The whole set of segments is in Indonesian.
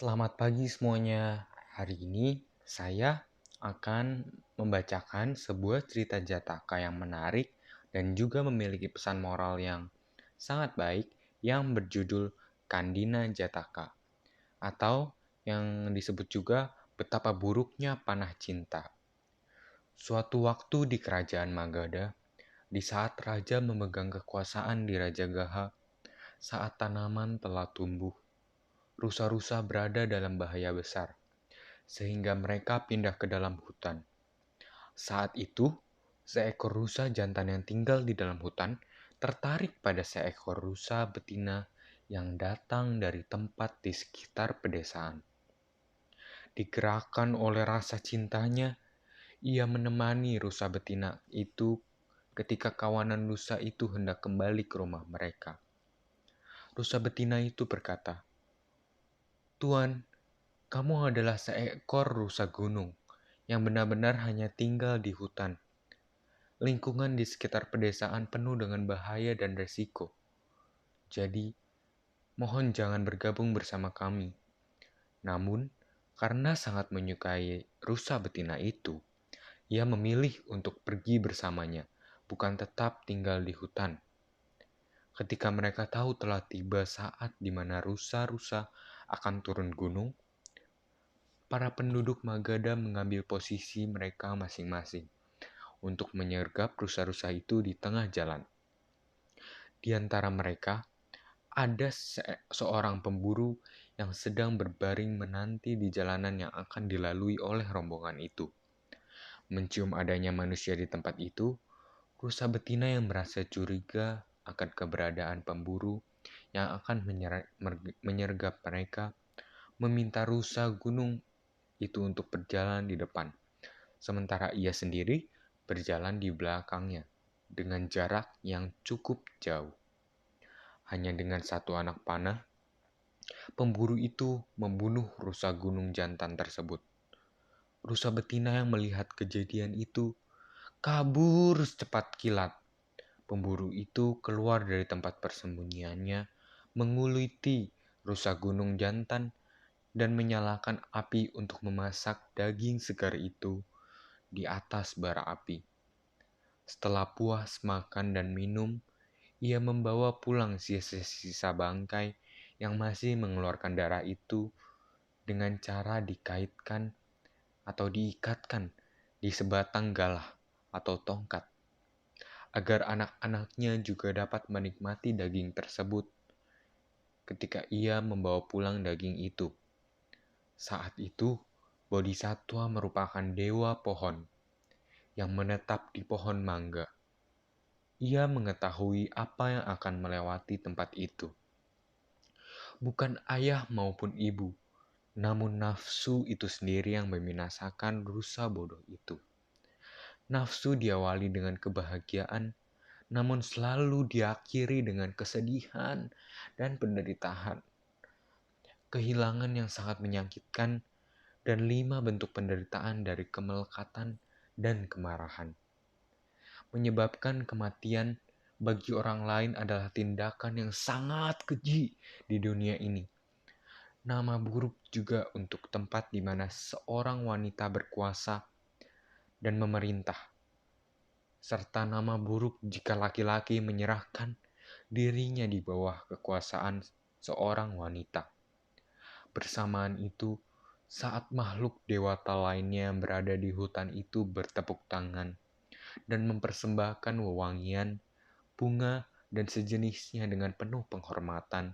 Selamat pagi semuanya. Hari ini saya akan membacakan sebuah cerita Jataka yang menarik dan juga memiliki pesan moral yang sangat baik yang berjudul Kandina Jataka atau yang disebut juga Betapa Buruknya Panah Cinta. Suatu waktu di kerajaan Magadha, di saat raja memegang kekuasaan di Rajagaha, saat tanaman telah tumbuh, rusa-rusa berada dalam bahaya besar sehingga mereka pindah ke dalam hutan. Saat itu, seekor rusa jantan yang tinggal di dalam hutan tertarik pada seekor rusa betina yang datang dari tempat di sekitar pedesaan. Digerakkan oleh rasa cintanya, ia menemani rusa betina itu ketika kawanan rusa itu hendak kembali ke rumah mereka. Rusa betina itu berkata, "Tuan, kamu adalah seekor rusa gunung yang benar-benar hanya tinggal di hutan. Lingkungan di sekitar pedesaan penuh dengan bahaya dan resiko. Jadi, mohon jangan bergabung bersama kami." Namun, karena sangat menyukai rusa betina itu, ia memilih untuk pergi bersamanya, bukan tetap tinggal di hutan. Ketika mereka tahu telah tiba saat di mana rusa-rusa akan turun gunung, para penduduk Magadha mengambil posisi mereka masing-masing untuk menyergap rusa-rusa itu di tengah jalan. Di antara mereka, ada seorang pemburu yang sedang berbaring menanti di jalanan yang akan dilalui oleh rombongan itu. Mencium adanya manusia di tempat itu, rusa betina yang merasa curiga akan keberadaan pemburu yang akan menyergap mereka, meminta rusa gunung itu untuk berjalan di depan, sementara ia sendiri berjalan di belakangnya dengan jarak yang cukup jauh. Hanya dengan satu anak panah, pemburu itu membunuh rusa gunung jantan tersebut. Rusa betina yang melihat kejadian itu kabur secepat kilat. Pemburu itu keluar dari tempat persembunyiannya, menguliti rusa gunung jantan, dan menyalakan api untuk memasak daging segar itu di atas bara api. Setelah puas makan dan minum, ia membawa pulang sisa-sisa bangkai yang masih mengeluarkan darah itu dengan cara dikaitkan atau diikatkan di sebatang galah atau tongkat, agar anak-anaknya juga dapat menikmati daging tersebut ketika ia membawa pulang daging itu. Saat itu, Bodhisattva merupakan dewa pohon yang menetap di pohon mangga. Ia mengetahui apa yang akan melewati tempat itu. Bukan ayah maupun ibu, namun nafsu itu sendiri yang membinasakan rusa bodoh itu. Nafsu diawali dengan kebahagiaan, namun selalu diakhiri dengan kesedihan dan penderitaan. Kehilangan yang sangat menyakitkan dan 5 bentuk penderitaan dari kemelekatan dan kemarahan. Menyebabkan kematian bagi orang lain adalah tindakan yang sangat keji di dunia ini. Nama buruk juga untuk tempat di mana seorang wanita berkuasa dan memerintah, serta nama buruk jika laki-laki menyerahkan dirinya di bawah kekuasaan seorang wanita. Bersamaan itu, saat makhluk dewata lainnya yang berada di hutan itu bertepuk tangan dan mempersembahkan wewangian, bunga, dan sejenisnya dengan penuh penghormatan,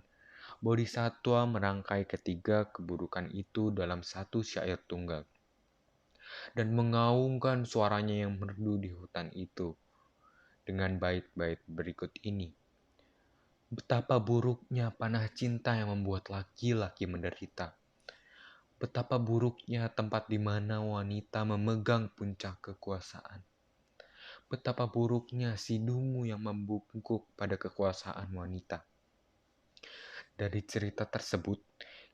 Bodhisattva merangkai ketiga keburukan itu dalam satu syair tunggal dan mengaungkan suaranya yang merdu di hutan itu dengan bait-bait berikut ini. Betapa buruknya panah cinta yang membuat laki-laki menderita. Betapa buruknya tempat di mana wanita memegang puncak kekuasaan. Betapa buruknya si dungu yang membungkuk pada kekuasaan wanita. Dari cerita tersebut,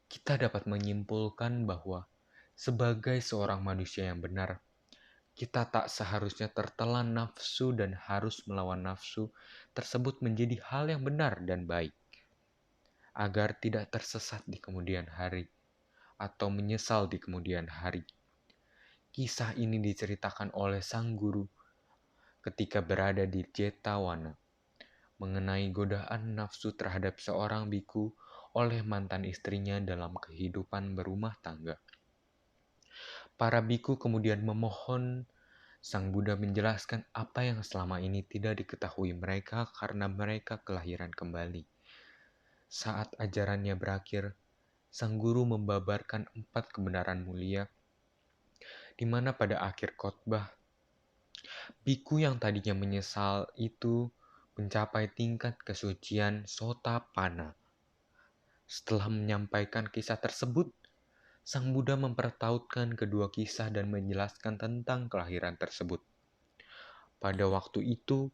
kita dapat menyimpulkan bahwa sebagai seorang manusia yang benar, kita tak seharusnya tertelan nafsu dan harus melawan nafsu tersebut menjadi hal yang benar dan baik, agar tidak tersesat di kemudian hari, atau menyesal di kemudian hari. Kisah ini diceritakan oleh sang guru ketika berada di Jetawana mengenai godaan nafsu terhadap seorang biku oleh mantan istrinya dalam kehidupan berumah tangga. Para biku kemudian memohon Sang Buddha menjelaskan apa yang selama ini tidak diketahui mereka karena mereka kelahiran kembali. Saat ajarannya berakhir, sang guru membabarkan 4 kebenaran mulia, di mana pada akhir khotbah, biku yang tadinya menyesal itu mencapai tingkat kesucian Sotapanna. Setelah menyampaikan kisah tersebut, Sang Buddha mempertautkan kedua kisah dan menjelaskan tentang kelahiran tersebut. Pada waktu itu,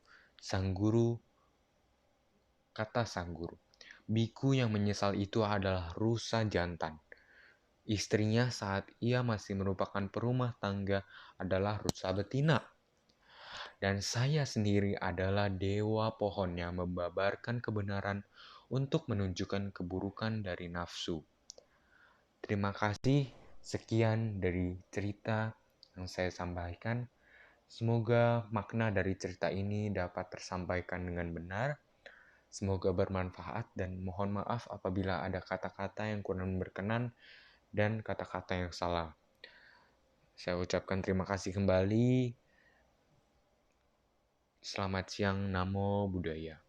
kata sang guru, biku yang menyesal itu adalah rusa jantan. Istrinya saat ia masih merupakan perumah tangga adalah rusa betina. Dan saya sendiri adalah dewa pohon yang membabarkan kebenaran untuk menunjukkan keburukan dari nafsu. Terima kasih, sekian dari cerita yang saya sampaikan. Semoga makna dari cerita ini dapat tersampaikan dengan benar. Semoga bermanfaat dan mohon maaf apabila ada kata-kata yang kurang berkenan dan kata-kata yang salah. Saya ucapkan terima kasih kembali. Selamat siang, Namo Buddhaya.